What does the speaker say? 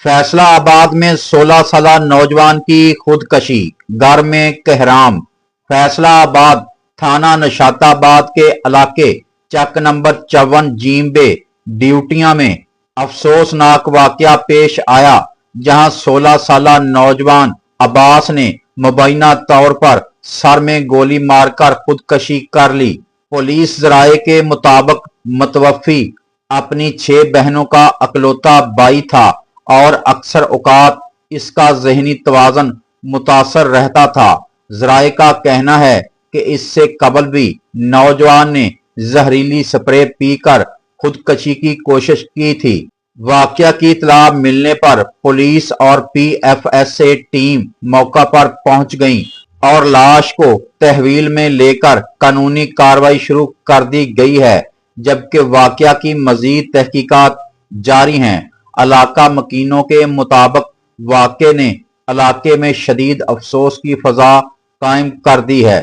फैसला आबाद में 16 साल नौजवान की खुदकशी, घर में कहराम। फैसला आबाद थाना नशाताबाद के इलाके चक नंबर 54 जीम्बे ड्यूटियां में अफसोसनाक वाकया पेश आया, जहां 16 साल नौजवान अब्बास ने मुबैना तौर पर सर में गोली मारकर खुदकशी कर ली। पुलिस जराये के मुताबिक मुतवफ़ी अपनी 6 बहनों का अकलौता भाई था और अक्सर औकात इसका ज़हनी तवाज़ुन मुतासर रहता था। ज़राए का कहना है कि इससे कबल भी नौजवान ने जहरीली स्प्रे पीकर खुदकशी की कोशिश की थी। वाकया की इत्तला मिलने पर पुलिस और PFSA टीम मौका पर पहुंच गई और लाश को तहवील में लेकर कानूनी कार्रवाई शुरू कर दी गई है, जबकि वाकया की मजीद तहकीकात जारी हैं। इलाका मकीनों के मुताबिक वाक़े ने इलाके में शदीद अफसोस की फजा कायम कर दी है।